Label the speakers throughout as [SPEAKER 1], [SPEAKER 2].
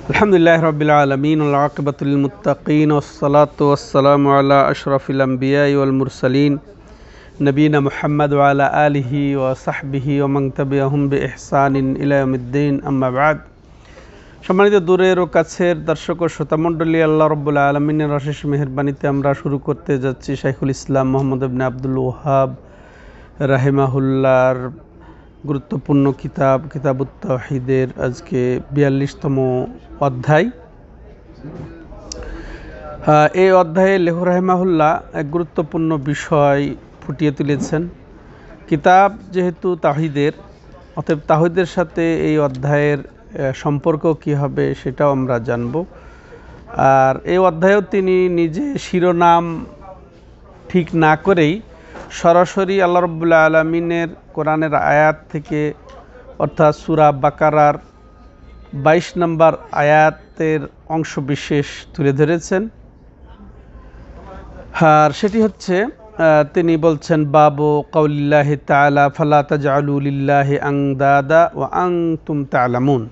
[SPEAKER 1] আলহামদুলিল্লাহ রাব্বিল আলামিন ওয়াল আকিবাতুল লিল মুত্তাকিন ওয়াসসালাতু ওয়াসসালামু আলা আশরাফিল আমবিয়া ওয়াল মুরসালিন নবিয়িনা মুহাম্মদ ওয়া আলা আলিহি ওয়া সাহবিহি ওয়া মান তাবিআহুম বিইহসানিন ইলা ইয়াউমিদ্দিন আম্মা বা'দ। সম্মানিত দূরের ও কাছের দর্শক ও শ্রোতামণ্ডলী, আল্লাহ রাব্বুল আলামিনের অশেষ মেহেরবানিতে আমরা শুরু করতে যাচ্ছি শাইখুল ইসলাম মুহাম্মদ ইবনে আব্দুল ওয়াহাব রাহিমাহুল্লাহর গুরুত্বপূর্ণ কিতাবুত তাওহীদের আজকে ৪২তম অধ্যায়। এই অধ্যায়ে লেখক রাহিমাহুল্লাহ এক গুরুত্বপূর্ণ বিষয় ফুটিয়ে তুলেছেন। কিতাব যেহেতু তাওহীদের, অতএব তাওহীদের সাথে এই অধ্যায়ের সম্পর্ক কী হবে সেটাও আমরা জানব। আর এই অধ্যায়েও তিনি নিজে শিরোনাম ঠিক না করেই সরাসরি আল্লাহ রাব্বুল আলামিনের কোরআনের আয়াত থেকে, অর্থাৎ সূরা বাকারার ২২ নম্বর আয়াতের অংশ বিশেষ তুলে ধরেছেন। আর সেটি হচ্ছে, তিনি বলছেন, বাবু কাউলিল্লাহি তাআলা ফালা তাজআলু লিল্লাহি আনদাদা ওয়া আনতুম তা'লামুন।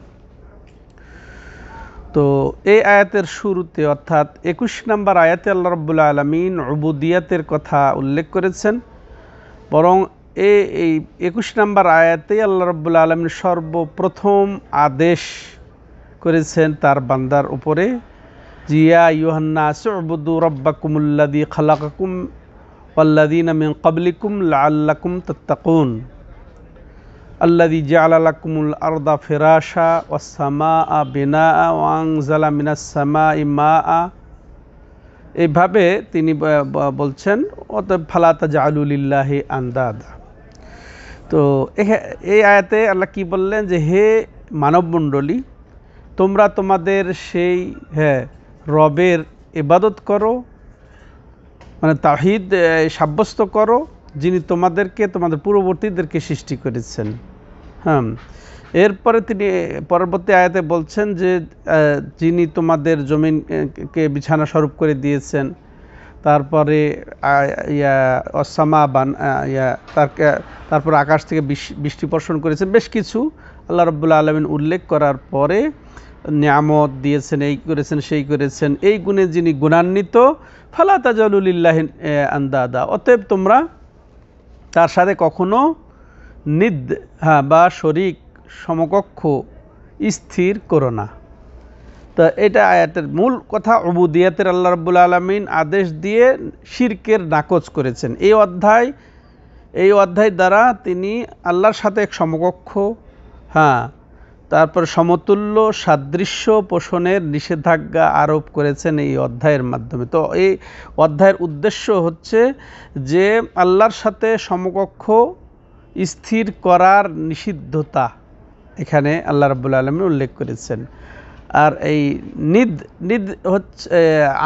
[SPEAKER 1] তো এই আয়াতের শুরুতে, অর্থাৎ ২১ নম্বর আয়াতে আল্লাহ রাব্বুল আলামিন উবুদিয়াতের কথা উল্লেখ করেছেন। বরং এই ২১ নম্বর আয়াতেই আল্লাহ রাব্বুল আলামিন সর্বপ্রথম আদেশ করেছেন তার বান্দার উপরে, জিয়া আইয়ুহান নাস উবুদু রাব্বাকুমুল্লাযী খালাকাকুম ওয়াল্লাযীনা মিন ক্বাবলিকুম লাআল্লাকুম তাত্তাকুন আল্লাযী জাআলা লাকুমুল আরদা ফিরাশা ওয়াস সামাআ বিনাআ ওয়া আনজালা মিনাস সামাই মাআ। এইভাবে তিনি বলছেন, অতএব ফালা তাজআলু লিল্লাহি আনদাদা। তো এই আয়াতে আল্লাহ কি বললেন, যে হে মানবমণ্ডলী, তোমরা তোমাদের সেই রবের ইবাদত করো, মানে তাওহীদ সাব্যস্ত করো, যিনি তোমাদেরকে, তোমাদের পূর্ববর্তীদেরকে সৃষ্টি করেছেন। এরপরে তিনি পরবর্তী আয়াতে বলছেন যে যিনি তোমাদের জমিনকে বিছানা স্বরূপ করে দিয়েছেন, তারপরে তারপর আকাশ থেকে বৃষ্টি বর্ষণ করেছেন। বেশ কিছু আল্লাহ রাব্বুল আলামিন উল্লেখ করার পরে নিয়ামত দিয়েছেন, এই করেছেন, সেই করেছেন, এই গুণে যিনি গুণান্বিত, ফালা তাজআলু লিল্লাহি আনদাদা, অতএব তোমরা তার সাথে কখনো নিদ বা শরীক, সমকক্ষ স্থির করো না। তো এটা আয়াতের মূল কথা। উবুদিয়াতের আল্লাহ রাব্বুল আলামিন আদেশ দিয়ে শিরকের নাকচ করেছেন। এই অধ্যায় দ্বারা তিনি আল্লাহর সাথে এক সমকক্ষ, তারপর সমতুল্য সাদৃশ্য পোষণের নিষেধাজ্ঞা আরোপ করেছেন এই অধ্যায়ের মাধ্যমে। তো এই অধ্যায়ের উদ্দেশ্য হচ্ছে যে আল্লাহর সাথে সমকক্ষ স্থির করার নিষিদ্ধতা এখানে আল্লাহ রাব্বুল আলামিন উল্লেখ করেছেন। আর এই নিদ হচ্ছে,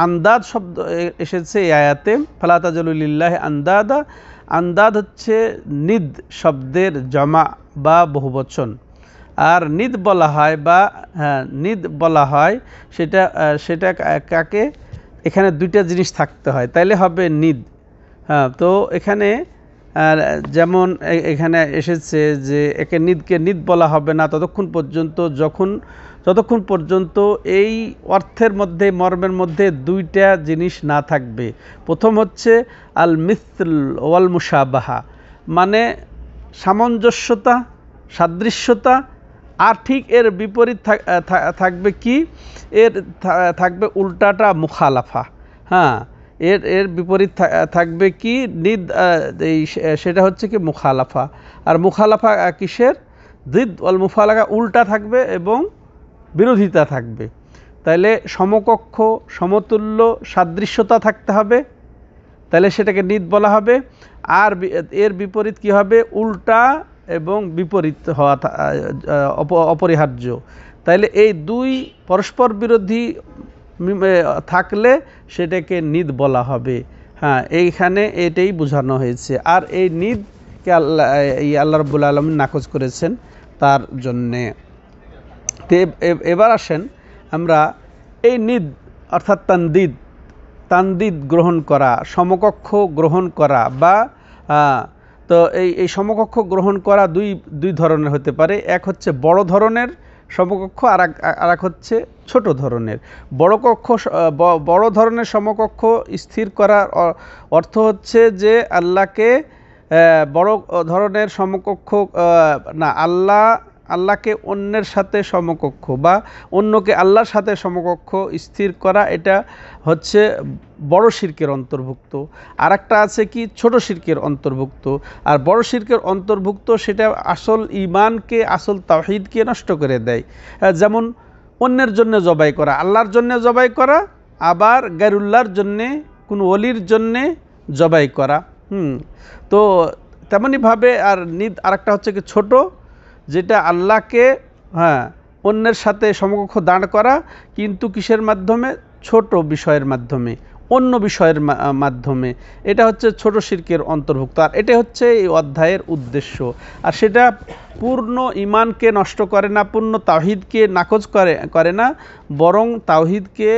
[SPEAKER 1] আন্দাদ শব্দ এসেছে এই আয়াতে, ফালা তাজআলু লিল্লাহি আনদাদা। আন্দাদ হচ্ছে নিদ শব্দের জমা বা বহুবচন। আর নিদ বলা হয়, বা নিদ বলা হয়, সেটা কাকে, এখানে দুইটা জিনিস থাকতে হয়, তাইলে হবে নিদ। তো এখানে যেমন এখানে এসেছে যে একে নিদকে নিদ বলা হবে না ততক্ষণ পর্যন্ত এই অর্থের মধ্যে, মর্মের মধ্যে দুইটা জিনিস না থাকবে। প্রথম হচ্ছে আল মিসল ওয়াল মুশাবাহা, মানে সামঞ্জস্যতা, সাদৃশ্যতা। আর ঠিক এর বিপরীত থাকবে কি, এর থাকবে উল্টাটা, মুখালাফা। এর বিপরীত থাকবে কি, নিদ, সেটা হচ্ছে কি মুখালাফা। আর মুখালাফা কিসের? জিদ ওয়াল মুফালাকা, উল্টা থাকবে এবং বিরোধিতা থাকবে। তাইলে সমকক্ষ, সমতুল্য, সাদৃশ্যতা থাকতে হবে, তাহলে সেটাকে নিদ বলা হবে। আর এর বিপরীত কি হবে? উল্টা এবং বিপরীত হওয়া অপরিহার্য। তাইলে এই দুই পরস্পর বিরোধী থাকলে সেটাকে নিদ বলা হবে। এইখানে এটাই বোঝানো হয়েছে। আর এই নিদকে আল্লাহ রাব্বুল আলামিন নাকচ করেছেন তার জন্যে। এবার আসেন আমরা এই নিদ, অর্থাৎ তানদিদ গ্রহণ করা, সমকক্ষ গ্রহণ করা, বা তো এই সমকক্ষ গ্রহণ করা দুই ধরনের হতে পারে। এক হচ্ছে বড় ধরনের সমকক্ষ, আর এক হচ্ছে ছোট ধরনের। বড় ধরনের সমকক্ষ স্থির করার অর্থ হচ্ছে যে আল্লাহকে বড় ধরনের সমকক্ষ না, আল্লাহকে অন্যের সাথে সমকক্ষ বা অন্যকে আল্লাহর সাথে সমকক্ষ স্থির করা, এটা হচ্ছে বড় শিরকের অন্তর্ভুক্ত। আর একটা আছে কি ছোট শিরকের অন্তর্ভুক্ত। আর বড় শিরকের অন্তর্ভুক্ত সেটা আসল ঈমানকে, আসল তাওহীদকে নষ্ট করে দেয়। যেমন অন্যের জন্য জবাই করা, আল্লাহর জন্য জবাই করা, আবার গায়রুল্লাহর জন্যে, কোনো ওলির জন্যে জবাই করা। তো তেমনইভাবে আর একটা হচ্ছে কি ছোট, যেটা আল্লাহকে অন্যের সাথে সমকক্ষ দাঁড় করা, কিন্তু কিসের মাধ্যমে? ছোট বিষয়ের মাধ্যমে, অন্য বিষয়ের মাধ্যমে। এটা হচ্ছে ছোট শিরকের অন্তর্ভুক্ত। আর এটা হচ্ছে এই অধ্যায়ের উদ্দেশ্য। আর সেটা পূর্ণ ঈমানকে নষ্ট করে না, পূর্ণ তাওহীদকে নাকচ করে না, বরং তাওহীদকে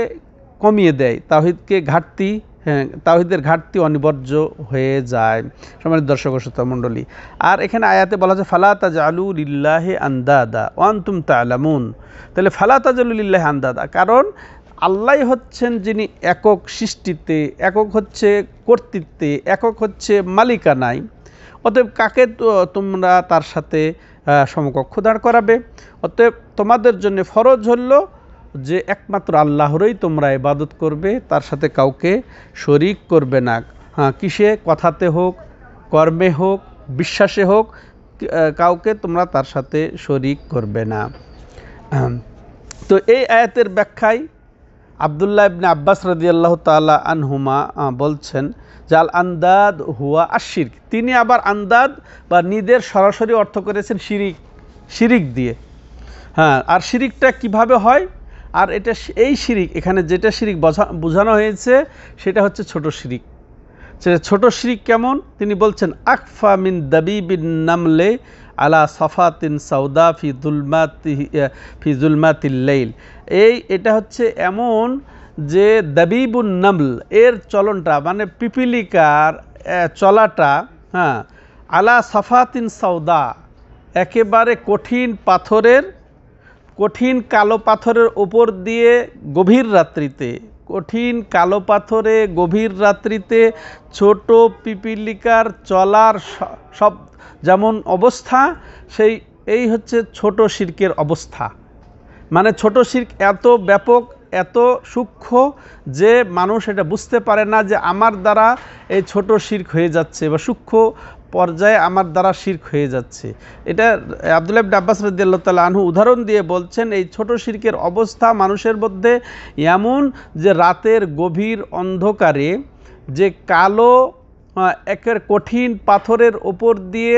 [SPEAKER 1] কমিয়ে দেয়, তাওহীদকে ঘাটতি, তাওহীদের ঘাটতি অনিবার্য হয়ে যায়। সম্মানিত দর্শক ও শ্রোতা মণ্ডলী, আর এখানে আয়াতে বলা হচ্ছে ফালা তাজআলু লিল্লাহি আনদাদা ওয়া আনতুম তা'লামুন। তাহলে ফালা তাজআলু লিল্লাহি আনদাদা, কারণ আল্লাহ হচ্ছেন যিনি একক সৃষ্টিতে, একক হচ্ছে কর্তৃত্বে, একক হচ্ছে মালিকানায়। অতএব কাকে তোমরা তার সাথে সমকক্ষ দাঁড় করাবে? অতএব তোমাদের জন্য ফরজ হলো যে একমাত্র আল্লাহরই তোমরা ইবাদত করবে, তার সাথে কাউকে শরীক করবে না। কিসে? কথাতে হোক, কর্মে হোক, বিশ্বাসে হোক, কাউকে তোমরা তার সাথে শরীক করবে না। তো এই আয়াতের ব্যাখ্যায় আব্দুল্লাহ ইবনে আব্বাস রাদিয়াল্লাহু তাআলা আনহুমা বলছেন যে আল আন্দাদ হুয়া আশিরক। তিনি আবার আন্দাদ বা নিদের সরাসরি অর্থ করেছেন শিরিক দিয়ে। আর শিরিকটা কিভাবে হয়? আর এটা এই শিরিক, এখানে যেটা শিরিক বোঝানো হয়েছে সেটা হচ্ছে ছোট শিরিক। সেটা ছোট শিরিক কেমন? তিনি বলছেন আকফা মিন দাবিবিন নামলে আলা সাফাতিন সাউদা ফি জুলমাতিল লাইল। এটা হচ্ছে এমন যে দাবিবুন নামল, এর চলনটা মানে পিপিলিকার চলাটা, আলা সাফাতিন সাউদা, একেবারে কঠিন কালো পাথরের উপর দিয়ে গভীর রাত্রিতে, কঠিন কালো পাথরে গভীর রাত্রিতে ছোট পিপিলিকার চলার সব যেমন অবস্থা, এই হচ্ছে ছোট শিরকের অবস্থা। মানে ছোট শিরক এত ব্যাপক, এত সূক্ষ্ম যে মানুষ এটা বুঝতে পারে না যে আমার দ্বারা এই ছোট শিরক হয়ে যাচ্ছে, বা সূক্ষ্ম পর্যায়ে আমার দ্বারা শিরক হয়ে যাচ্ছে। এটা আব্দুল্লাহ ইবনে আব্বাস রাদিয়াল্লাহু তাআলা আনহু উদাহরণ দিয়ে বলছেন, এই ছোট শিরকের অবস্থা মানুষের মধ্যে এমন যে রাতের গভীর অন্ধকারে যে কালো একের কঠিন পাথরের ওপর দিয়ে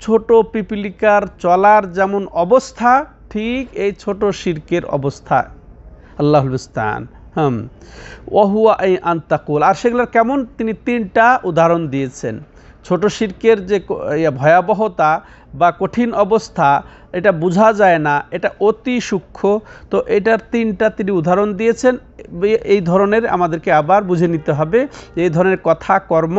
[SPEAKER 1] ছোট পিপিলিকার চলার যেমন অবস্থা, ঠিক এই ছোট শিরকের অবস্থা। আল্লাহুল মুস্তাআন। ওয়াহুয়া আই আনতাকুল। আর সেগুলোর কেমন? তিনি 3টা উদাহরণ দিয়েছেন। ছোট শিরকের যে ভয়াবহতা বা কঠিন অবস্থা, এটা বোঝা যায় না, এটা অতি সূক্ষ্ম। তো এটার 3টা তিনি উদাহরণ দিয়েছেন। এই ধরনের আমাদেরকে আবার বুঝে নিতে হবে, এই ধরনের কথা, কর্ম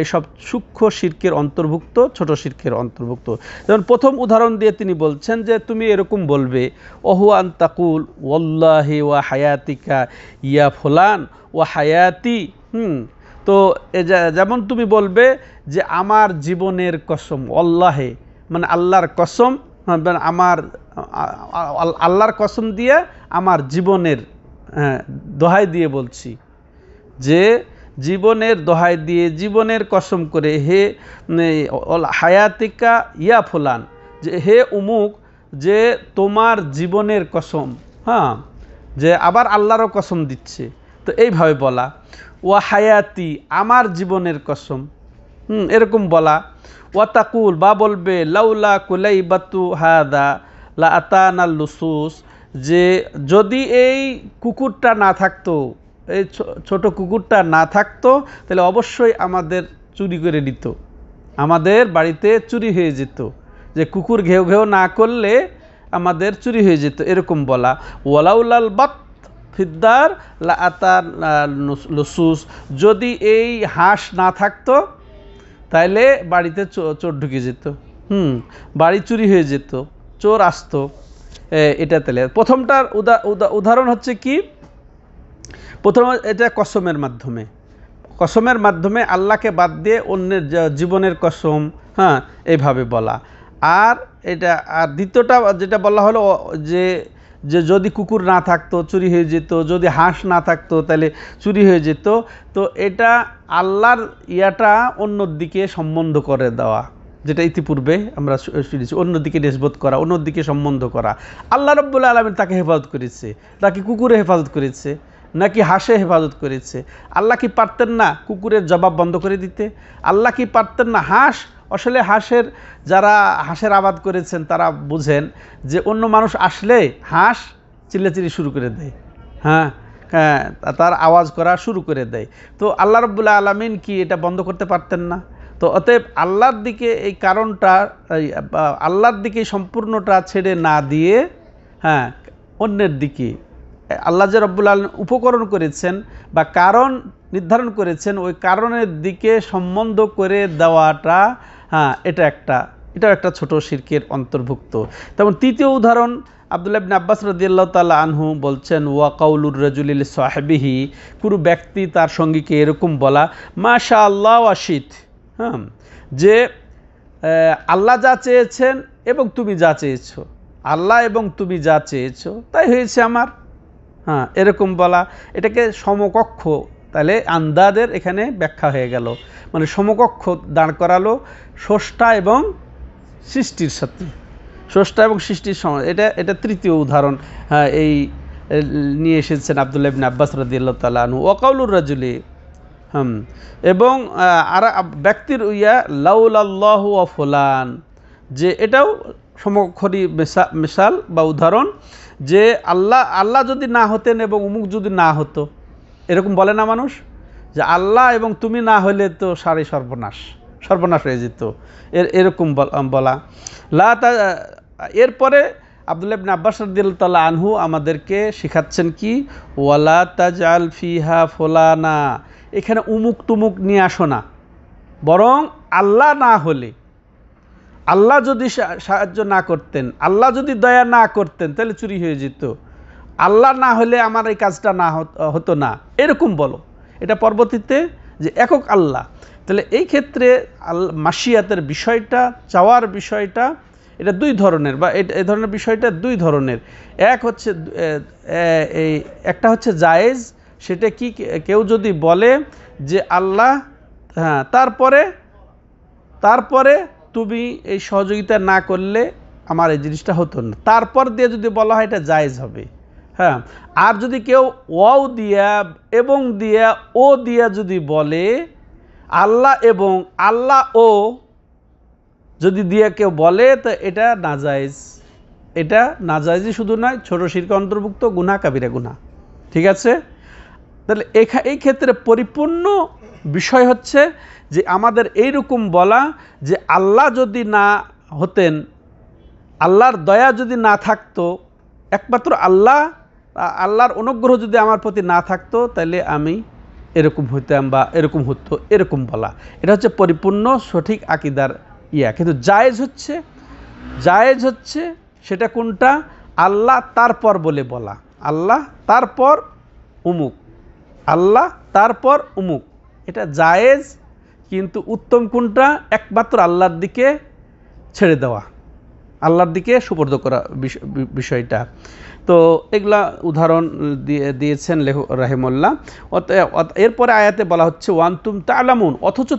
[SPEAKER 1] এইসব সূক্ষ্ম শিরকের অন্তর্ভুক্ত, ছোট শিরকের অন্তর্ভুক্ত। যেমন প্রথম উদাহরণ দিয়ে তিনি বলছেন যে তুমি এরকম বলবে, ওহু আনতাকুল ওয়াল্লাহি ওয়া হায়াতিকা ইয়া ফুলান ওয়া হায়াতি। তো যেমন তুমি বলবে যে আমার জীবনের কসম, আল্লাহে মানে আল্লাহর কসম, আমার আল্লাহর কসম দিয়ে আমার জীবনের দোহাই দিয়ে বলছি, যে জীবনের দোহাই দিয়ে, জীবনের কসম করে, হে হায়াতিকা ইয়া ফুলান, যে হে উমুক, যে তোমার জীবনের কসম। যে আবার আল্লাহরও কসম দিচ্ছে, তো এইভাবে বলা। ওয়া হায়াতি, আমার জীবনের কসম, এরকম বলা। ওয়াতাকুল, বা বলবে লাউলা কুলাইবাতু হাদা লা আতানাল লুসুস, যে যদি এই কুকুরটা না থাকতো, এই ছোট কুকুরটা না থাকতো, তাহলে অবশ্যই আমাদের চুরি করে নিত, আমাদের বাড়িতে চুরি হয়ে যেত, যে কুকুর ঘেউ ঘেউ না করলে আমাদের চুরি হয়ে যেত, এরকম বলা। ওয়ালাউলাল বাত ফিদ্দার লা আতান লুসুস, যদি এই হাঁস না থাকতো তাইলে বাড়িতে চোর ঢুকে যেত, বাড়ি চুরি হয়ে যেত, চোর আসতো। এটা তাহলে প্রথমটার উদাহরণ হচ্ছে কি, প্রথম এটা কসমের মাধ্যমে, কসমের মাধ্যমে আল্লাহকে বাদ দিয়ে অন্যের জীবনের কসম, হ্যাঁ, এইভাবে বলা। আর এটা আর দ্বিতীয়টা যেটা বলা হলো যে যদি কুকুর না থাকতো চুরি হয়ে যেত, যদি হাঁস না থাকতো তাহলে চুরি হয়ে যেত। তো এটা আল্লাহর ইয়াটা অন্যর দিকে সম্বন্ধ করে দেওয়া, যেটা ইতিপূর্বে আমরা শুনেছি, অন্যদিকে নিসবত করা, অন্যদিকে সম্বন্ধ করা। আল্লাহ রাব্বুল আলামিন তাকে হেফাজত করেছে, তাকে কুকুরে হেফাজত করেছে নাকি হাঁসে হেফাজত করেছে? আল্লাহ কি পারতেন না কুকুরের জবাব বন্ধ করে দিতে? আল্লাহ কি পারতেন না হাঁস, আসলে হাঁসের যারা হাঁসের আবাদ করেছেন তারা বুঝেন যে অন্য মানুষ আসলে হাঁস চিল্লাচিল্লি শুরু করে দেয়, হ্যাঁ হ্যাঁ, তার আওয়াজ করা শুরু করে দেয়। তো আল্লাহ রাব্বুল আলামিন কি এটা বন্ধ করতে পারতেন না? তো অতএব আল্লাহর দিকে এই কারণটা, আল্লাহর দিকে সম্পূর্ণটা ছেড়ে না দিয়ে, হ্যাঁ, অন্যের দিকে আল্লাহ যে রব্বুল আলামিন উপকরণ করেছেন বা কারণ নির্ধারণ করেছেন, ওই কারণের দিকে সম্বন্ধ করে দেওয়াটা, হ্যাঁ, এটাও একটা ছোট শিরকের অন্তর্ভুক্ত। তেমন তৃতীয় উদাহরণ আব্দুল্লাহ ইবনে আব্বাস রাদিয়াল্লাহু তাআলা আনহু বলছেন, ওয়া কাউলুর রাজুলি লিসাহিবিহি, কোনো ব্যক্তি তার সঙ্গীকে এরকম বলা, মাশাআল্লাহ ওয়া শিত, হ্যাঁ, যে আল্লাহ যা চেয়েছেন এবং তুমি যা চেয়েছো, আল্লাহ এবং তুমি যা চেয়েছো তাই হয়েছে আমার, হ্যাঁ, এরকম বলা। এটাকে সমকক্ষ, তাহলে আন্দাদের এখানে ব্যাখ্যা হয়ে গেল, মানে সমকক্ষ দাঁড় করালো স্রষ্টা এবং সৃষ্টির সাথে, স্রষ্টা এবং সৃষ্টির সময়। এটা তৃতীয় উদাহরণ, হ্যাঁ, এই নিয়ে এসেছেন আব্দুল্লাহ ইবনে আব্বাস রাদিয়াল্লাহু তাআলা আনহু। ওয়াকাউলুর রাজুলি, এবং আর ব্যক্তির ইয়া লাউলাল্লাহু ওয়া ফুলান, যে এটাও সমকক্ষরই মিসাল বা উদাহরণ, যে আল্লাহ যদি না হতেন এবং উমুক যদি না হতো, এরকম বলে না মানুষ, যে আল্লাহ এবং তুমি না হলে তো সারে সর্বনাশ হয়ে যেত, এরকম বলা। এরপরে আব্দুল্লাহ ইবনে আব্বাস রাদিয়াল্লাহু তাআলা আনহু আমাদেরকে শিখাচ্ছেন কি, ওয়ালা তাজআল ফিহা ফুলানা, এখানে উমুক টুমুক নিয়ে আসো না, বরং আল্লাহ না হলে, আল্লাহ যদি সাহায্য না করতেন, আল্লাহ যদি দয়া না করতেন তাহলে চুরি হয়ে যেত, আল্লাহ না হলে আমার এই কাজটা না হতো না, এরকম বলো। এটা পরবর্তীতে যে একক আল্লাহ, তাহলে এই ক্ষেত্রে মাশিয়াতের বিষয়টা, চাওয়ার বিষয়টা, এটা দুই ধরনের, বা এই ধরনের বিষয়টা দুই ধরনের। একটা হচ্ছে জায়েজ, সেটা কি, কেউ যদি বলে যে আল্লাহ, হ্যাঁ, তারপরে তুমি এই সহযোগিতা না করলে আমার এই জিনিসটা হতো না, তারপর দিয়ে যদি বলা হয় এটা জায়েজ হবে, হ্যাঁ। আর যদি কেউ ওয়াও দিয়া এবং দিয়া ও দিয়া যদি বলে, আল্লাহ এবং আল্লাহ ও যদি দিয়ে কেউ বলে, তো এটা নাজায়েজ। এটা নাজায়েজই শুধু নয়, ছোট শিরকে অন্তর্ভুক্ত, গুনাহ, কাবিরা গুনাহ, ঠিক আছে। তাহলে এই ক্ষেত্রে পরিপূর্ণ বিষয় হচ্ছে যে আমাদের এইরকম বলা যে আল্লাহ যদি না হতেন, আল্লাহর দয়া যদি না থাকতো, একমাত্র আল্লাহর অনুগ্রহ যদি আমার প্রতি না থাকতো, তাহলে আমি এরকম হইতাম বা এরকম হতো, এরকম বলা। এটা হচ্ছে পরিপূর্ণ সঠিক আকীদার ইয়া। কিন্তু জায়েজ হচ্ছে সেটা কোনটা, আল্লাহ তারপর বলে বলা, আল্লাহ তারপর উমুক, আল্লাহ তারপর উমুক, এটা জায়েজ। কিন্তু উত্তম কোনটা, একমাত্র আল্লাহর দিকে ছেড়ে দেওয়া, আল্লাহর দিকে সুপর্দ করা বিষয়টা। তো এগুলা উদাহরণ দিয়েছেন লেখক রাহিমাহুল্লাহ। এরপরে আয়াতে বলা হচ্ছে ওয়ান্তুম তা'লামুন, অথচ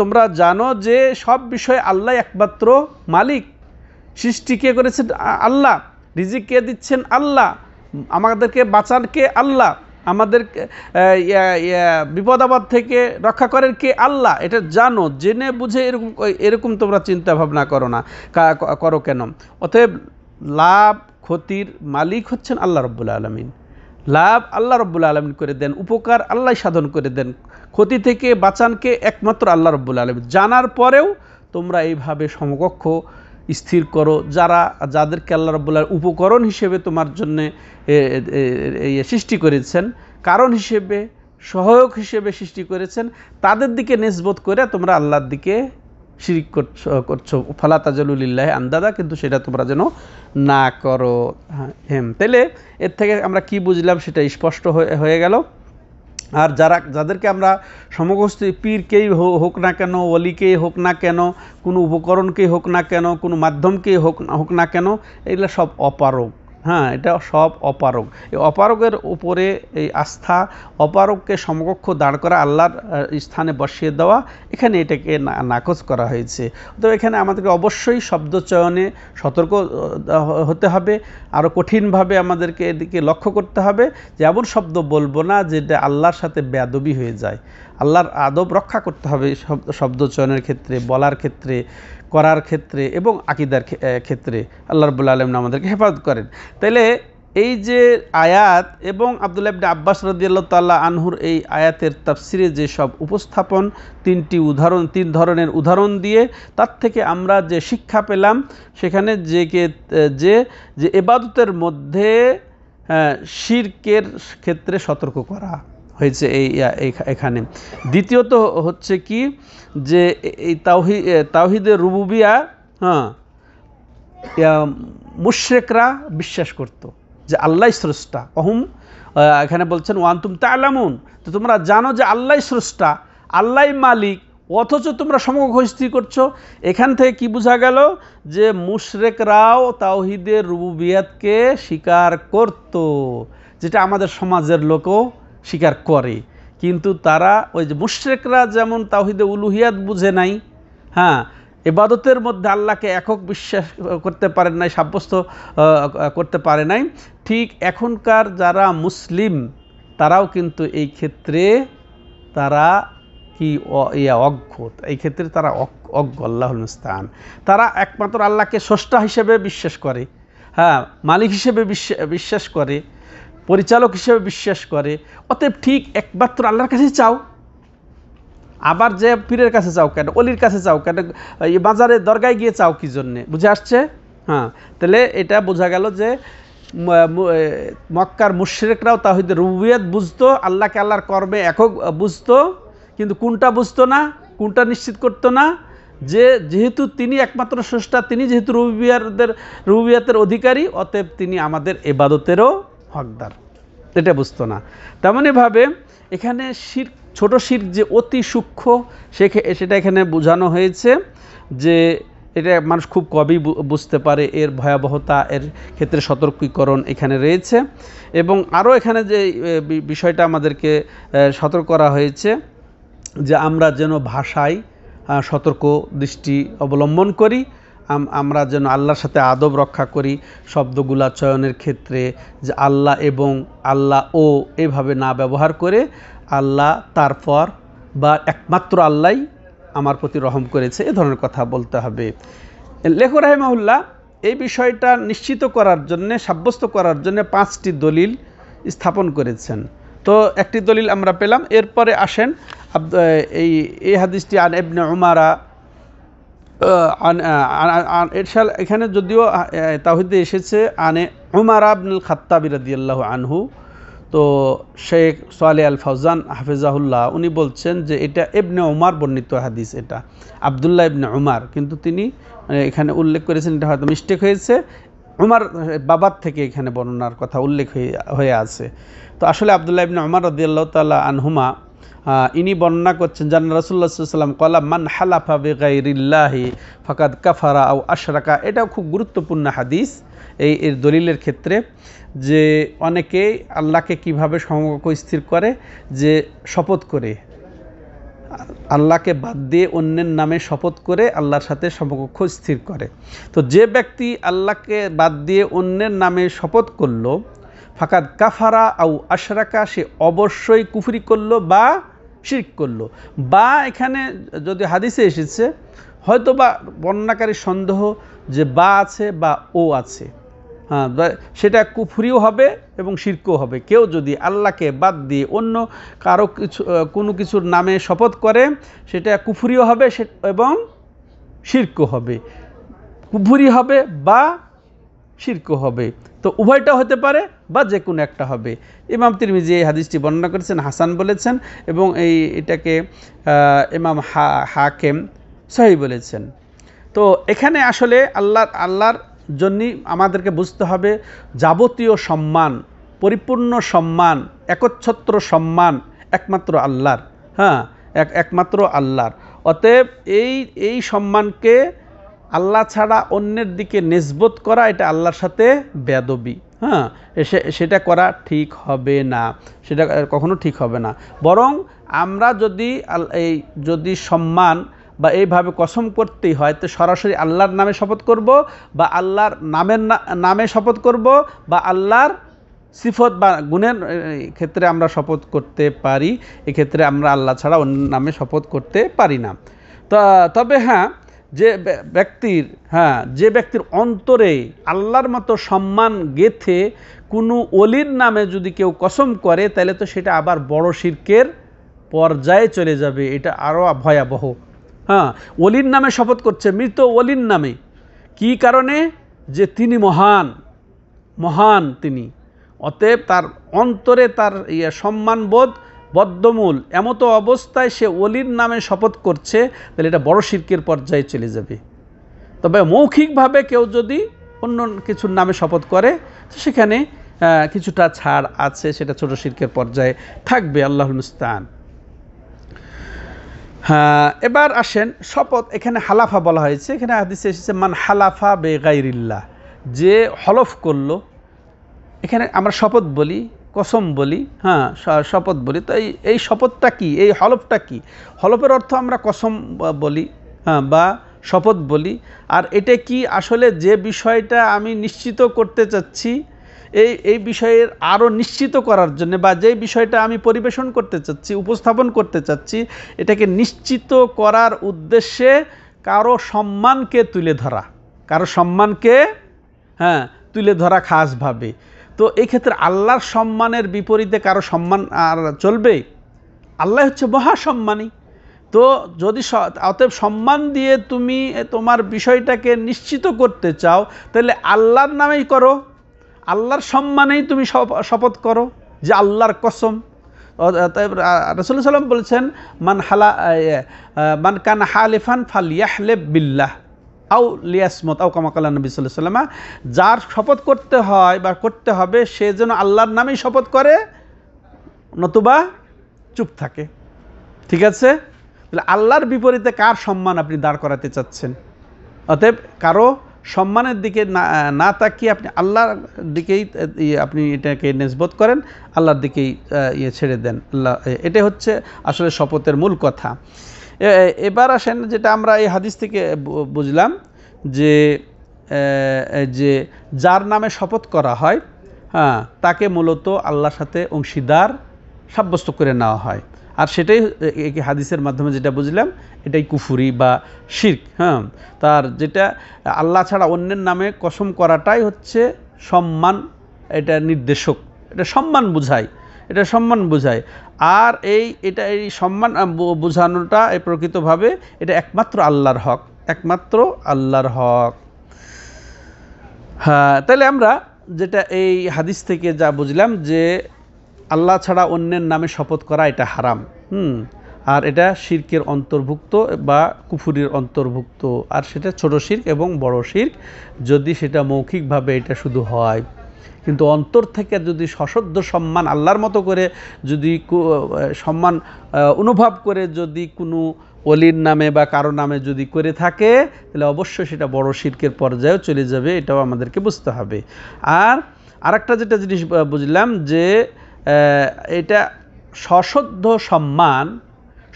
[SPEAKER 1] তোমরা জানো যে সব বিষয়ে আল্লাহ একমাত্র মালিক। সৃষ্টি কে করেছেন? আল্লাহ। রিজিক কে দিচ্ছেন? আল্লাহ। আমাদেরকে বাঁচান কে? আল্লাহ। আমাদের বিপদ আপদ থেকে রক্ষা করেন কে? আল্লাহ। এটা জানো, জেনে বুঝে এরকম তোমরা চিন্তা ভাবনা করো কেন? অতএব লাভ ক্ষতির মালিক হচ্ছেন আল্লাহ রাব্বুল আলামিন। লাভ আল্লাহ রাব্বুল আলামিন করে দেন, উপকার আল্লাহ সাধন করে দেন, ক্ষতি থেকে বাঁচানকে একমাত্র আল্লাহ রাব্বুল আলামিন। জানার পরেও তোমরা এইভাবে সমকক্ষ স্থির করো, যাদেরকে আল্লাহ রাব্বুল আলামিন উপকরণ হিসেবে তোমার জন্য সৃষ্টি করেছেন, কারণ হিসেবে, সহায়ক হিসেবে সৃষ্টি করেছেন, তাদের দিকে নিসবত করে তোমরা আল্লাহর দিকে শিরিক করছো ফালা তাজালুলিল্লাহি আন্দাদা, কিন্তু সেটা তোমরা যেন না করো। তাহলে এর থেকে আমরা কি বুঝলাম সেটা স্পষ্ট হয়ে গেল। আর যাদেরকে আমরা সমগ্র পীরকেই হোক না কেন, ওলিকেই হোক না কেন, কোনো উপকরণকেই হোক না কেন, কোনো মাধ্যমকেই হোক না কেন, এগুলো সব অপারগ। এটা সব অপারগ। এই অপারগের উপরে এই আস্থা, অপারগকে সমকক্ষ দাঁড় করা, আল্লাহর স্থানে বসিয়ে দেওয়া, এখানে এটাকে নাকচ করা হয়েছে। তো এখানে আমাদেরকে অবশ্যই শব্দ চয়নে সতর্ক হতে হবে, আরও কঠিনভাবে আমাদেরকে এদিকে লক্ষ্য করতে হবে যে এমন শব্দ বলবো না যেটা আল্লাহর সাথে বেয়াদবি হয়ে যায়। আল্লাহর আদব রক্ষা করতে হবে শব্দ চয়নের ক্ষেত্রে, বলার ক্ষেত্রে, করার ক্ষেত্রে এবং আকীদার ক্ষেত্রে। আল্লাহ রাব্বুল আলামিন আমাদেরকে হেফাজত করেন। তাইলে এই যে আয়াত এবং আব্দুল্লাহ ইবনে আব্বাস রাদিয়াল্লাহু তাআলা আনহুর এই আয়াতের তাফসিরে যে সব উপস্থাপন, তিন ধরনের উদাহরণ দিয়ে তার থেকে আমরা যে শিক্ষা পেলাম, সেখানে যে ইবাদতের মধ্যে শিরকের ক্ষেত্রে সতর্ক করা হয়েছে এখানে। দ্বিতীয়ত হচ্ছে কি, যে এই তাওহীদে রুবুবিয়া মুশরিকরা বিশ্বাস করত যে আল্লাহই স্রষ্টা। এখানে বলছেন ওয়ান্তুম তা'লামুন, তো তোমরা জানো যে আল্লাহই স্রষ্টা, আল্লাহই মালিক, অথচ তোমরা সমকক্ষ স্থির করছো। এখান থেকে কি বোঝা গেল যে মুশরিকরাও তাওহীদের রুবুবিয়াতকে স্বীকার করত, যেটা আমাদের সমাজের লোকও স্বীকার করে। কিন্তু তারা ওই যে মুশরিকরা যেমন তাওহীদে উলুহিয়াত বুঝে নাই, ইবাদতের মধ্যে আল্লাহকে একক বিশ্বাস করতে পারে নাই, সাব্যস্ত করতে পারে নাই, ঠিক এখনকার যারা মুসলিম তারাও কিন্তু এই ক্ষেত্রে তারা কি অজ্ঞ, এই ক্ষেত্রে তারা অজ্ঞ। আল্লাহুল মুস্তাআন। তারা একমাত্র আল্লাহকে স্রষ্টা হিসেবে বিশ্বাস করে, মালিক হিসেবে বিশ্বাস করে, পরিচালক হিসেবে বিশ্বাস করে। অতএব ঠিক একমাত্র আল্লাহর কাছে চাও, আবার যে পীরের কাছে চাও কেন, অলির কাছে চাও কেন, বাজারে দরগায় গিয়ে চাও কি জন্যে? বুঝে আসছে? তাহলে এটা বোঝা গেল যে মক্কার মুশরিকরাও তাওহীদের রুবুবিয়ত বুঝতো, আল্লাহকে আল্লাহর কর্মে একক বুঝতো, কিন্তু কোনটা বুঝতো না, কোনটা নিশ্চিত করতো না, যেহেতু তিনি একমাত্র স্রষ্টা, তিনি যেহেতু রুবুবিয়তের অধিকারী, অতএব তিনি আমাদের ইবাদতেরও হকদার, এটা বুঝতো না। তেমনইভাবে এখানে শিরক, ছোট শিরক যে অতি সূক্ষ্ম, সেটা এখানে বোঝানো হয়েছে যে এটা মানুষ খুব কমই বুঝতে পারে, এর ভয়াবহতা, এর ক্ষেত্রে সতর্কীকরণ এখানে রয়েছে। এবং আরও এখানে যে বিষয়টা আমাদেরকে সতর্ক করা হয়েছে যে আমরা যেন ভাষায় সতর্ক দৃষ্টি অবলম্বন করি, আমরা যেন আল্লাহর সাথে আদব রক্ষা করি শব্দগুলা চয়নের ক্ষেত্রে, যে আল্লাহ এবং আল্লাহ ও এভাবে না ব্যবহার করে আল্লাহ তারপর বা একমাত্র আল্লাহই আমার প্রতি রহম করেছে, এ ধরনের কথা বলতে হবে। লেখক রাহিমাহুল্লাহ এই বিষয়টা নিশ্চিত করার জন্য, সাব্যস্ত করার জন্য 5টি দলিল স্থাপন করেছেন। তো একটি দলিল আমরা পেলাম। এরপরে আসেন এই হাদিসটি আন ইবনে উমারা, এখানে যদিও তাওহীদে এসেছে আনে উমারা ইবনুল খাত্তাব রাদিয়াল্লাহু আনহু, তো শেখ সালেহ আল ফাওজান হাফিজাহুল্লাহ উনি বলছেন যে এটা ইবনে উমার বর্ণিত হাদিস, এটা আবদুল্লাহ ইবনে উমার, কিন্তু তিনি এখানে উল্লেখ করেছেন, এটা হয়তো মিস্টেক হয়েছে, উমার বাবার থেকে এখানে বর্ণনার কথা উল্লেখ হয়ে আছে। তো আসলে আবদুল্লাহ ইবনে উমার রাদিয়াল্লাহু তাআলা আনহুমা ইনি বর্ণনা করছেন, জান রাসূলুল্লাহ সাল্লাল্লাহু আলাইহি ওয়াসাল্লাম ক্বালা মান হালাফা বিগাইরিল্লাহি ফাকাদ কাফারা আও আশরাকা। এটাও খুব গুরুত্বপূর্ণ হাদিস এর দলিলের ক্ষেত্রে, যে অনেকে আল্লাহকে কিভাবে সমকক্ষ স্থির করে, যে শপথ করে আল্লাহকে বাদ দিয়ে অন্যের নামে শপথ করে আল্লাহর সাথে সমকক্ষ স্থির করে। তো যে ব্যক্তি আল্লাহকে বাদ দিয়ে অন্যের নামে শপথ করলো, ফাকাদ কাফারা আও আশরাকা, সে অবশ্যই কুফরি করলো বা শিরক করলো। বা এখানে যদি হাদিসে এসেছে, হয়তো বা বর্ণনাকারীর সন্দেহ যে বা আছে বা ও আছে, সেটা কুফরিও হবে এবং শিরকও হবে। কেউ যদি আল্লাহকে বাদ দিয়ে অন্য কারো কোনো কিছুর নামে শপথ করে, সেটা কুফরিও হবে এবং শিরকও হবে, কুফরি হবে বা শিরকও হবে। তো উভয়টা হতে পারে বা যে কোনো একটা হবে। ইমাম তিরমিজি এই হাদিসটি বর্ণনা করেছেন, হাসান বলেছেন, এবং এটাকে ইমাম হাকিম সহি বলেছেন। তো এখানে আসলে আল্লাহর জন্যই আমাদেরকে বুঝতে হবে যাবতীয় সম্মান, পরিপূর্ণ সম্মান, একচ্ছত্র সম্মান একমাত্র আল্লাহর। হ্যাঁ, একমাত্র আল্লাহর। অতএব এই সম্মানকে আল্লাহ ছাড়া অন্যের দিকে নিসবত করা, এটা আল্লাহর সাথে বেয়াদবি। হ্যাঁ, সেটা করা ঠিক হবে না, সেটা কখনো ঠিক হবে না। বরং আমরা যদি সম্মান বা এইভাবে কসম করতেই হয়, তো সরাসরি আল্লাহর নামে শপথ করব, বা আল্লাহর নামে শপথ করব, বা আল্লাহর সিফত বা গুণের ক্ষেত্রে আমরা শপথ করতে পারি। এক্ষেত্রে আমরা আল্লাহ ছাড়া অন্য নামে শপথ করতে পারি না। তবে হ্যাঁ, যে ব্যক্তির অন্তরে আল্লাহর মতো সম্মান গেথে কোনো অলির নামে যদি কেউ কসম করে, তাহলে তো সেটা আবার বড় শিরকের পর্যায়ে চলে যাবে। এটা আরও ভয়াবহ। হ্যাঁ, অলির নামে শপথ করছে, মৃত অলির নামে। কি কারণে? যে তিনি মহান তিনি। অতএব তার অন্তরে তার সম্মানবোধ বদ্ধমূল, এমতো অবস্থায় সে অলির নামে শপথ করছে, তাহলে এটা বড় শিরকের পর্যায়ে চলে যাবে। তবে মৌখিকভাবে কেউ যদি অন্য কিছুর নামে শপথ করে, সেখানে কিছুটা ছাড় আছে, সেটা ছোট শিরকের পর্যায়ে থাকবে। আল্লাহুল মুস্তাআন। হ্যাঁ, এবার আসেন শপথ। এখানে হালাফা বলা হয়েছে, এখানে হাদিসে এসেছে মান হালাফা বেগাইরিল্লাহ, যে হলফ করলো। এখানে আমরা শপথ বলি, কসম বলি, হ্যাঁ শপথ বলি। তো এই শপথটা কি, এই হলফটা কি? হলফের অর্থ আমরা কসম বলি, হ্যাঁ, বা শপথ বলি। আর এটা কি আসলে যে বিষয়টা আমি নিশ্চিত করতে চাচ্ছি, এই বিষয়ের আরও নিশ্চিত করার জন্য, বা যে বিষয়টা আমি পরিবেশন করতে চাচ্ছি, উপস্থাপন করতে চাচ্ছি, এটাকে নিশ্চিত করার উদ্দেশ্যে কারো সম্মানকে তুলে ধরা খাসভাবে। তো এই ক্ষেত্রে আল্লাহর সম্মানের বিপরীতে কারো সম্মান আর চলবে? আল্লাহ হচ্ছে মহাসম্মানী। তো যদি অতএব সম্মান দিয়ে তুমি তোমার বিষয়টাকে নিশ্চিত করতে চাও, তাহলে আল্লাহর নামেই করো, আল্লাহর সম্মানেই তুমি শপথ করো যে আল্লাহর কসম। রাসূলুল্লাহ সাল্লাল্লাহু আলাইহি ওয়াসাল্লাম বলেছেন, মান কানা হালিফান ফালইয়াহলিফ বিল্লাহ আও লিয়াসমত আও কামা ক্বালা নবী সাল্লাল্লাহু আলাইহি ওয়াসাল্লাম। যার শপথ করতে হয় বা করতে হবে, সে যেন আল্লাহর নামেই শপথ করে, নতুবা চুপ থাকে। ঠিক আছে? তাহলে আল্লাহর বিপরীতে কার সম্মান আপনি দাঁড় করাতে চাচ্ছেন? অতএব কারো সম্মানের দিকে না তাকিয়ে আপনি আল্লাহর দিকেই আপনি এটাকে নিসবত করেন, আল্লাহর দিকেই ছেড়ে দেন। এটাই হচ্ছে আসলে শপথের মূল কথা। এবার আসেন, যেটা আমরা এই হাদিস থেকে বুঝলাম, যে যার নামে শপথ করা হয়, হ্যাঁ, তাকে মূলত আল্লাহর সাথে অংশীদার সাব্যস্ত করে নেওয়া হয়। আর সেটাই হাদিসের মাধ্যমে যেটা বুঝলাম, এটাই কুফুরি বা শিরক। হ্যাঁ, তার যেটা আল্লাহ ছাড়া অন্যের নামে কসম করাটাই হচ্ছে সম্মান, এটা নির্দেশক, এটা সম্মান বোঝায়। আর এই সম্মান বোঝানোটা প্রকৃতভাবে এটা একমাত্র আল্লাহর হক। হ্যাঁ, তাহলে আমরা যেটা এই হাদিস থেকে যা বুঝলাম, যে আল্লাহ ছাড়া অন্যের নামে শপথ করা এটা হারাম। আর এটা শিরকের অন্তর্ভুক্ত বা কুফুরির অন্তর্ভুক্ত। আর সেটা ছোট শিরক এবং বড় শিরক, যদি সেটা মৌখিকভাবে এটা শুধু হয়। কিন্তু অন্তর থেকে যদি সশ্রদ্ধ সম্মান আল্লাহর মতো করে যদি সম্মান অনুভব করে যদি কোনো অলির নামে বা কারো নামে যদি করে থাকে, তাহলে অবশ্যই সেটা বড় শিরকের পর্যায়েও চলে যাবে। এটাও আমাদেরকে বুঝতে হবে। আর আরেকটা যেটা জিনিস বুঝলাম, যে এটা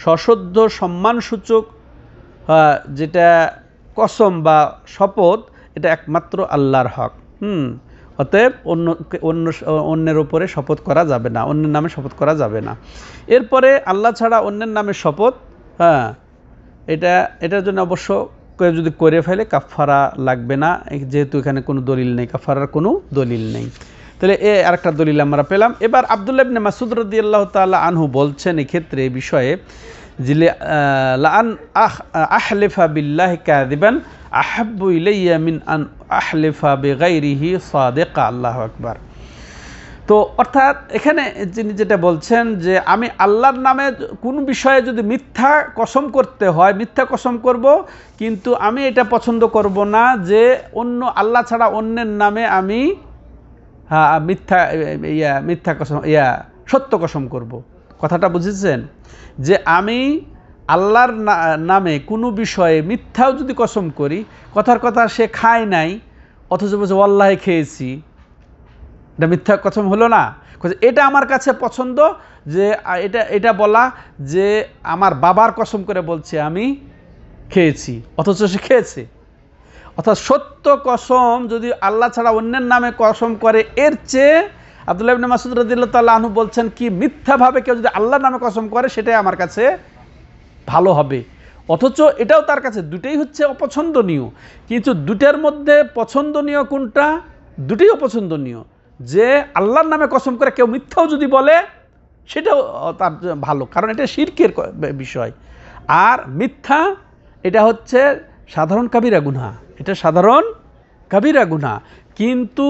[SPEAKER 1] সশ্রদ্ধ সম্মানসূচক যেটা কসম বা শপথ, এটা একমাত্র আল্লাহর হক। অতএব অন্যের উপরে শপথ করা যাবে না, অন্যের নামে শপথ করা যাবে না। এরপরে আল্লাহ ছাড়া অন্যের নামে শপথ, এটার জন্য অবশ্য কেউ যদি করে ফেলে কাফারা লাগবে না, যেহেতু এখানে কোনো দলিল নেই, কাফারার কোনো দলিল নেই। তাহলে আরেকটা দলিল আমরা পেলাম। এবার আব্দুল্লাহ ইবনে মাসউদ রাদিয়াল্লাহু তাআলা আনহু বলছেন এক্ষেত্রে এই বিষয়ে, যে লাআন আহলিফা বিল্লাহি কাযিবান আহাব্বু ইলাইয়া মিন আন আহলিফা বিগাইরিহি সাদিকা। আল্লাহু আকবার। তো তো অর্থাৎ এখানে যিনি যেটা বলছেন যে আমি আল্লাহর নামে কোন বিষয়ে যদি মিথ্যা কসম করতে হয় মিথ্যা কসম করব, কিন্তু আমি এটা পছন্দ করব না যে অন্য আল্লাহ ছাড়া অন্যের নামে আমি মিথ্যা কসম সত্য কসম করব। কথাটা বুঝেছেন? যে আমি আল্লাহর নামে কোনো বিষয়ে মিথ্যাও যদি কসম করি, কথার কথা সে খায় নাই অথচ বলছে ওয়াল্লাহি খেয়েছি, এটা মিথ্যা কসম হলো না? এটা আমার কাছে পছন্দ, যে এটা বলা যে আমার বাবার কসম করে বলছে আমি খেয়েছি অথচ সে খেয়েছে। অর্থাৎ সত্য কসম যদি আল্লাহ ছাড়া অন্যের নামে কসম করে, এর চেয়ে আব্দুল্লাহ ইবনে মাসউদ রাদিয়াল্লাহু তাআলা আনহু বলছেন কি মিথ্যাভাবে কেউ যদি আল্লাহর নামে কসম করে সেটাই আমার কাছে ভালো হবে। অথচ এটাও তার কাছে দুটোই হচ্ছে অপছন্দনীয়, কিন্তু দুটার মধ্যে পছন্দনীয় কোনটা? দুটোই অপছন্দনীয়। যে আল্লাহর নামে কসম করে কেউ মিথ্যাও যদি বলে সেটাও তার ভালো, কারণ এটা শিরকের বিষয়। আর মিথ্যা এটা হচ্ছে সাধারণ কাবিরা গুনাহ, এটা সাধারণ কাবিরা গুনাহ। কিন্তু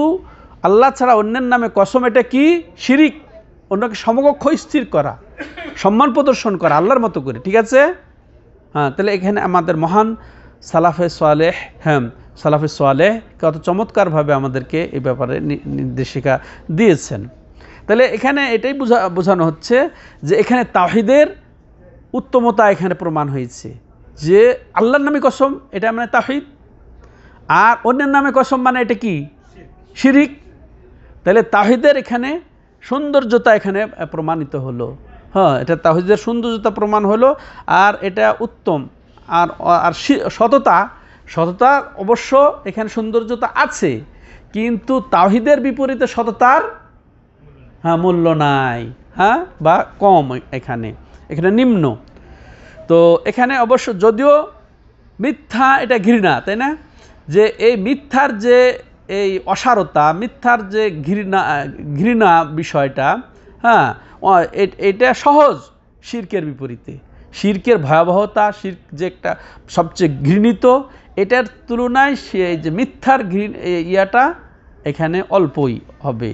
[SPEAKER 1] আল্লাহ ছাড়া অন্যের নামে কসম এটা কি? শিরিক, অন্যকে সমকক্ষ স্থির করা, সম্মান প্রদর্শন করা আল্লাহর মতো করে। ঠিক আছে? হ্যাঁ, তাহলে এখানে আমাদের মহান সালাফে সালেহ, সালাফে সালেহ কত চমৎকারভাবে আমাদেরকে এই ব্যাপারে নির্দেশিকা দিয়েছেন। তাহলে এখানে এটাই বোঝানো হচ্ছে যে এখানে তাওহীদের উত্তমতা এখানে প্রমাণ হয়েছে, যে আল্লাহর নামে কসম এটা মানে তাওহীদ, আর অন্যের নামে কসম মানে এটা কি? শিরিক। তাহলে তাওহীদের এখানে সৌন্দর্যতা এখানে প্রমাণিত হলো। হ্যাঁ, এটা তাওহীদের সৌন্দর্যতা প্রমাণ হলো, আর এটা উত্তম। আর আর সততা অবশ্য এখানে সৌন্দর্যতা আছে, কিন্তু তাওহীদের বিপরীতে সততার মূল্য নাই, বা কম, এখানে নিম্ন। তো এখানে অবশ্য যদিও মিথ্যা এটা ঘৃণা, তাই না? যে এই মিথ্যার যে এই অসারতা, মিথ্যার যে ঘৃণা বিষয়টা, এটা সহজ শিরকের বিপরীতে। শিরকের ভয়াবহতা, শিরক যে একটা সবচেয়ে ঘৃণিত, এটার তুলনায় যে মিথ্যার ইয়াটা এখানে অল্পই হবে।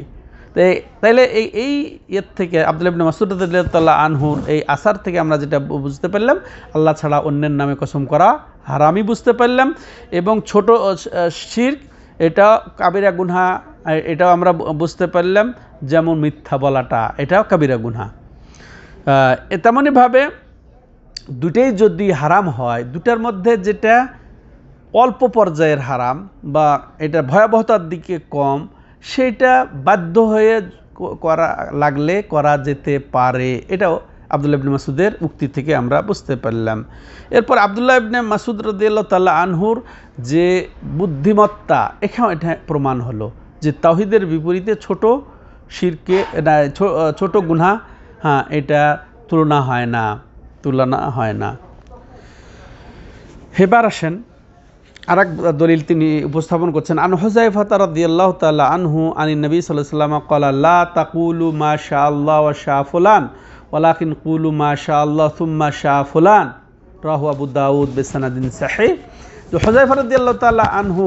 [SPEAKER 1] তাইলে এই ইয়ের থেকে আব্দুল্লাহ ইবনে মাসউদ রাদিয়াল্লাহু আনহুর এই আসার থেকে আমরা যেটা বুঝতে পারলাম, আল্লাহ ছাড়া অন্যের নামে কসম করা হারামই বুঝতে পারলাম। এবং ছোট শিরক এটা কাবিরা গুনাহ, এটাও আমরা বুঝতে পারলাম, যেমন মিথ্যা বলাটা এটাও কাবিরা গুনাহ। তেমনইভাবে দুটেই যদি হারাম হয়, দুটার মধ্যে যেটা অল্প পর্যায়ের হারাম বা এটা ভয়াবহতার দিকে কম, সেটা বাধ্য হয়ে করা যেতে পারে। এটাও আব্দুল্লাহ ইবনে মাসউদের উক্তি থেকে আমরা বুঝতে পারলাম। এরপর আব্দুল্লাহ ইবনে মাসউদ রাদিয়াল্লাহু তাআলা আনহুর যে বুদ্ধিমত্তা, এখানে এটা প্রমাণ হলো যে তাওহীদের বিপরীতে ছোট শিরকে ছোট গুনাহ, এটা তুলনা হয় না। এবার আসেন আরেক দলিল তিনি উপস্থাপন করছেন। আন হুযায়ফা রাদিয়াল্লাহু তাআলা আনহু আনিন নবী সাল্লাল্লাহু আলাইহি ওয়াসাল্লাম ক্বালা লা তাকুলু মা শাআল্লাহু ওয়া শাআ ফুলান ওয়ালাকিন কুলু মা শাআল্লাহু সুম্মা শাআ ফুলান, রাহু আবু দাউদ বিসনাদিন সহিহ। তো হুযায়ফা রাদিয়াল্লাহু তাআলা আনহু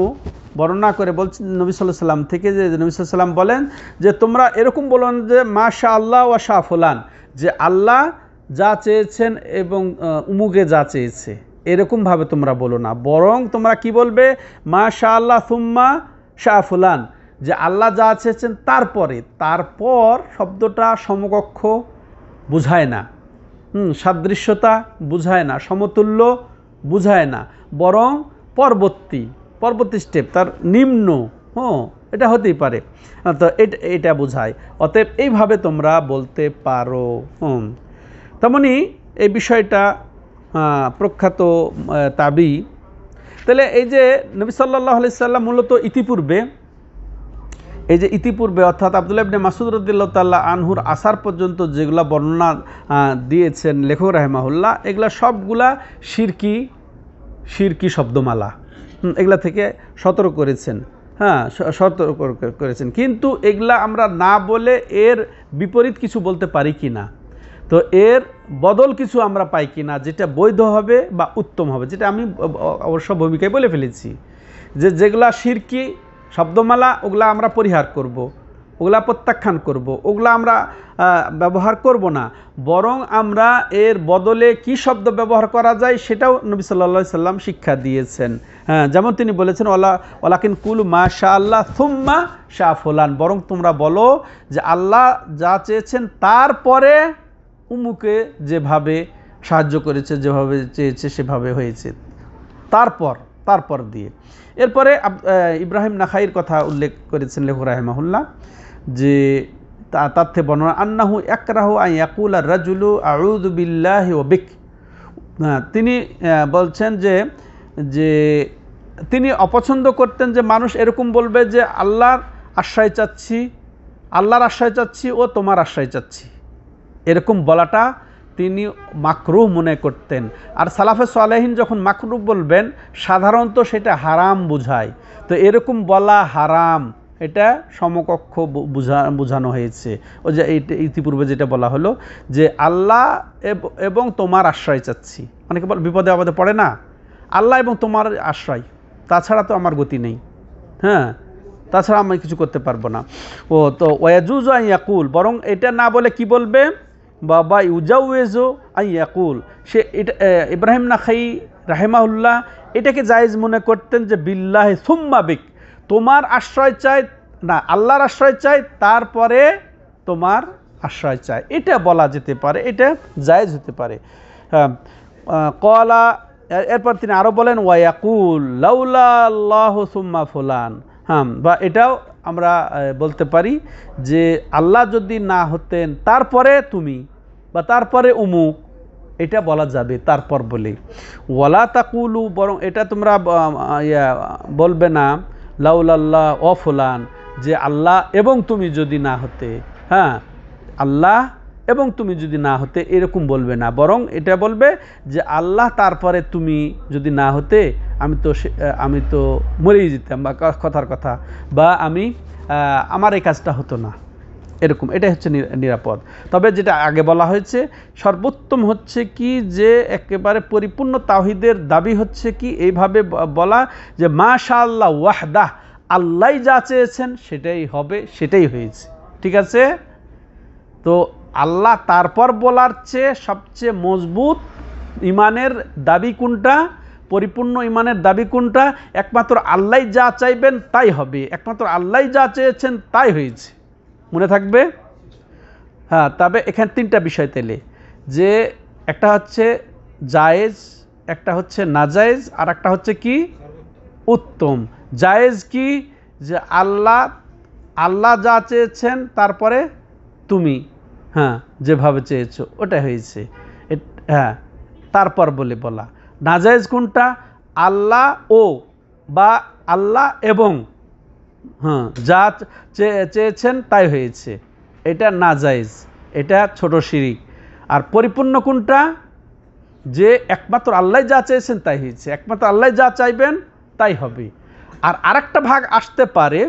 [SPEAKER 1] বর্ণনা করে বলছেন নবী সাল্লাল্লাহু আলাইহি ওয়াসাল্লাম থেকে, যে নবী সাল্লাল্লাহু আলাইহি ওয়াসাল্লাম বলেন যে তোমরা এরকম বলো না যে মা শাআল্লাহু ওয়া শাআ ফুলান, যে আল্লাহ যা চেয়েছেন এবং উমুকে যা চেয়েছে, এরকমভাবে তোমরা বলো না। বরং তোমরা কি বলবে? মা শাআল্লাহ সুম্মা শাআ ফুলান, যে আল্লাহ যা চেয়েছেন তারপর শব্দটা সমকক্ষ বুঝায় না, সাদৃশ্যতা বুঝায় না, সমতুল্য বুঝায় না, বরং পরবর্তী স্টেপ, তার নিম্ন, এটা হতেই পারে। তো এটা বোঝায়। অতএব এইভাবে তোমরা বলতে পারো। তেমনি এই বিষয়টা প্রখ্যাত তাবি। তাহলে এই যে নবী সাল্লাল্লাহু আলাইহি সাল্লাম মূলত ইতিপূর্বে অর্থাৎ আব্দুল্লাহ ইবনে মাসউদ রাদিয়াল্লাহু তাআলা আনহুর আসার পর্যন্ত যেগুলা বর্ণনা দিয়েছেন লেখক রাহিমাহুল্লাহ, এগুলা সবগুলা শিরকি শব্দমালা, এগুলা থেকে সতর্ক করেছেন। কিন্তু এগুলা আমরা না বলে এর বিপরীত কিছু বলতে পারি কি না, তো এর বদল কিছু আমরা পাই কি না, যেটা বৈধ হবে বা উত্তম হবে, যেটা আমি অবশ্য ভূমিকায় বলে ফেলেছি, যেগুলা শিরকি শব্দমালা ওগুলা আমরা পরিহার করব, ওগুলা প্রত্যাখ্যান করব, ওগুলা আমরা ব্যবহার করব না, বরং আমরা এর বদলে কি শব্দ ব্যবহার করা যায় সেটাও নবী সাল্লাল্লাহু আলাইহি সাল্লাম শিক্ষা দিয়েছেন। হ্যাঁ, যেমন তিনি বলেছেন ওয়ালাকিন কুলু মা শা আল্লাহ সুম্মা শা ফুলান, বরং তোমরা বলো যে আল্লাহ যা চেয়েছেন তারপরে উমুকে যেভাবে সাহায্য করেছে, যেভাবে চেয়েছে সেভাবে হয়েছে, তারপর দিয়ে। এরপরে ইব্রাহিম নাখাইর কথা উল্লেখ করেছেন লেখক রাহিমাহুল্লাহ, যে তার থেকে বর্ণনা আন্নাহু ইয়াকরাহু আন ইয়াকুলা রাজুলু আউযু বিল্লাহি ওয়া বিক। তিনি বলছেন যে তিনি অপছন্দ করতেন যে মানুষ এরকম বলবে যে আল্লাহর আশ্রয় চাচ্ছি ও তোমার আশ্রয় চাচ্ছি, এরকম বলাটা তিনি মাকরুহ মনে করতেন। আর সালাফে সালেহিন যখন মাকরুহ বলবেন সাধারণত সেটা হারাম বোঝায়, তো এরকম বলা হারাম, এটা সমকক্ষ বোঝানো হয়েছে। ও যে ইতিপূর্বে যেটা বলা হলো যে আল্লাহ এবং তোমার আশ্রয় চাচ্ছি, অনেকে বিপদে আপদে পড়ে না, আল্লাহ এবং তোমার আশ্রয়, তাছাড়া তো আমার গতি নেই, হ্যাঁ, তাছাড়া আমি কিছু করতে পারবো না। ও তো ওয়াজুজু আন ইয়াকুল, বরং এটা না বলে কি বলবে, বা ইউজাউজু আন ইয়াকুল, সে এটা ইব্রাহিম নাখাই রাহিমাহুল্লাহ এটাকে জায়েজ মনে করতেন যে বিল্লাহি সুম্মা বিক, তোমার আশ্রয় চাই না, আল্লাহর আশ্রয় চাই তারপরে তোমার আশ্রয় চাই, এটা বলা যেতে পারে, এটা জায়েজ হতে পারে। কলা, এরপর তিনি আরও বলেন ওয়ায়াকুল লাউলা আল্লাহু সুম্মা ফুলান, হ্যাঁ, বা এটাও আমরা বলতে পারি যে আল্লাহ যদি না হতেন তারপরে তুমি বা তারপরে উমুক, এটা বলা যাবে তারপর বলে। ওয়ালা তাকুলু, বরং এটা তোমরা বলবে না লাউলাল্লাহ ও ফুলান, যে আল্লাহ এবং তুমি যদি না হতে, হ্যাঁ, আল্লাহ এবং তুমি যদি না হতে, এরকম বলবে না, বরং এটা বলবে যে আল্লাহ তারপরে তুমি যদি না হতে আমি তো মরেই যেতাম, বা কথার কথা, বা আমার এই কাজটা হতো না, এরকম, এটাই হচ্ছে নিরাপদ। তবে যেটা আগে বলা হয়েছে, সর্বোত্তম হচ্ছে কি যে একেবারে পরিপূর্ণ তাওহীদের দাবি হচ্ছে কি এইভাবে বলা যে মাশাআল্লাহ ওয়াহদাহ, আল্লাহ যা চেয়েছেন সেটাই হবে, সেটাই হয়েছে, ঠিক আছে। তো আল্লাহ তারপর বলার চেয়ে সবচেয়ে মজবুত ইমানের দাবি কোনটা, পরিপূর্ণ ইমানের দাবি কোনটা, একমাত্র আল্লাহ যা চাইবেন তাই হবে, একমাত্র আল্লাহ যা চেয়েছেন তাই হয়েছে, মনে থাকবে। হ্যাঁ, তবে এখানে তিনটা বিষয় তেলে, যে একটা হচ্ছে জায়েজ, একটা হচ্ছে নাজায়েজ, আর একটা হচ্ছে কি উত্তম। জায়েজ কি, যে আল্লাহ যা চেয়েছেন তারপরে তুমি, হ্যাঁ, যেভাবে চেয়েছো ওটা হয়েছে, হ্যাঁ, তারপর বলে বলা। নাজায়েজ কোনটা, আল্লাহ ও বা আল্লাহ এবং, হ্যাঁ, যা চেয়েছেন তাই হয়েছে, এটা নাজায়েজ, এটা ছোট শিরিক। আর পরিপূর্ণ কোনটা, যে একমাত্র আল্লাহ যা চেয়েছেন তাই হয়েছে, একমাত্র আল্লাহ যা চাইবেন তাই হবে। আর আরেকটা ভাগ আসতে পারে,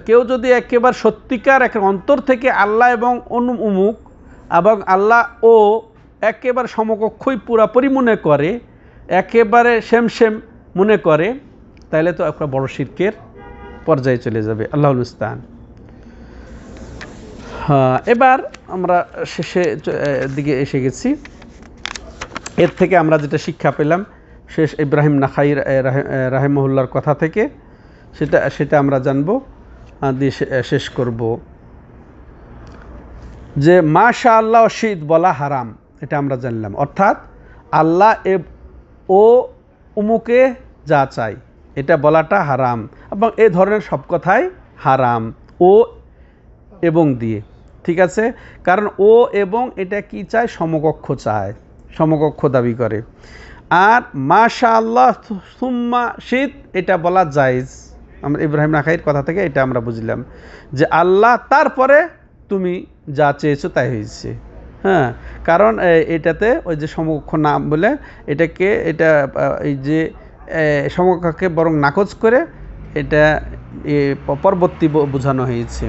[SPEAKER 1] কেউ যদি একেবারে সত্যিকার অন্তর থেকে আল্লাহ এবং উমুক এবং আল্লাহ ও একেবারে সমকক্ষই পুরাপুরি মনে করে, একেবারে সেম মনে করে, তাহলে তো একটা বড় শিরকের পর্যায়ে চলে যাবে, আল্লাহুল মুস্তাআন। হ্যাঁ, এবার আমরা শেষে দিকে এসে গেছি। এর থেকে আমরা যেটা শিক্ষা পেলাম শেষ ইব্রাহিম নাখাই রাহিমাহুল্লাহর কথা থেকে, সেটা আমরা জানবো, দিয়ে শেষ করব। যে মাশা আল্লাহ শীত বলা হারাম, এটা আমরা জানলাম, অর্থাৎ আল্লাহ ও উমুকে যা চাই এটা বলাটা হারাম, এবং এ ধরনের সব কথাই হারাম ও এবং দিয়ে, ঠিক আছে। কারণ ও এবং এটা কি চায়, সমকক্ষ চায়, সমকক্ষ দাবি করে। আর মাশা আল্লাহ সুম্মা শীত এটা বলা জায়েজ, আমরা ইব্রাহিম নাখাইয়ের কথা থেকে এটা আমরা বুঝলাম যে আল্লাহ তারপরে তুমি যা চেয়েছো তাই হয়েছে, হ্যাঁ, কারণ এটাতে ওই যে সমকক্ষ নাম বলে এটা এই যে সমকক্ষকে বরং নাকচ করে এটা পরবর্তী বোঝানো হয়েছে।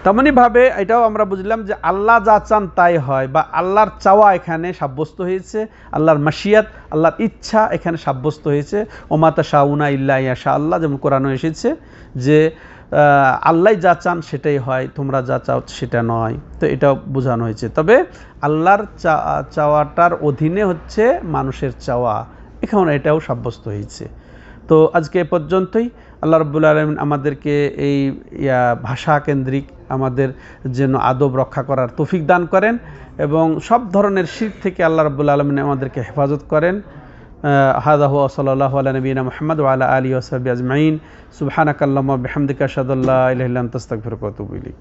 [SPEAKER 1] তেমনইভাবে এটাও আমরা বুঝলাম যে আল্লাহ যা চান তাই হয়, বা আল্লাহর চাওয়া এখানে সাব্যস্ত হয়েছে, আল্লাহর মাশিয়াত, আল্লাহর ইচ্ছা এখানে সাব্যস্ত হয়েছে। ওমা তাশাউনা ইল্লা ইয়াশা আল্লাহ, যেমন কোরআনে এসেছে যে আল্লাহ যা চান সেটাই হয়, তোমরা যা চাও সেটা নয়। তো এটাও বোঝানো হয়েছে। তবে আল্লাহর চাওয়াটার অধীনে হচ্ছে মানুষের চাওয়া, এখানে এটাও সাব্যস্ত হয়েছে। তো আজকে এ পর্যন্তই। আল্লাহ রাব্বুল আলামিন আমাদেরকে এই ভাষা কেন্দ্রিক আমাদের যেন আদব রক্ষা করার তৌফিক দান করেন এবং সব ধরনের শিরক থেকে আল্লাহ রাব্বুল আলামিন আমাদেরকে হেফাজত করেন। হাযা হুয়া সাল্লাল্লাহু আলা নবিয়িনা মুহাম্মদ ওয়া আলা আলিহি ওয়া সাহবিহি আজমাইন। সুবহানাকাল্লাহুম্মা ওয়া বিহামদিকা আশহাদু আল্লা ইলাহা ইল্লা আনতা আস্তাগফিরুকা ওয়া আতুবু ইলাইক।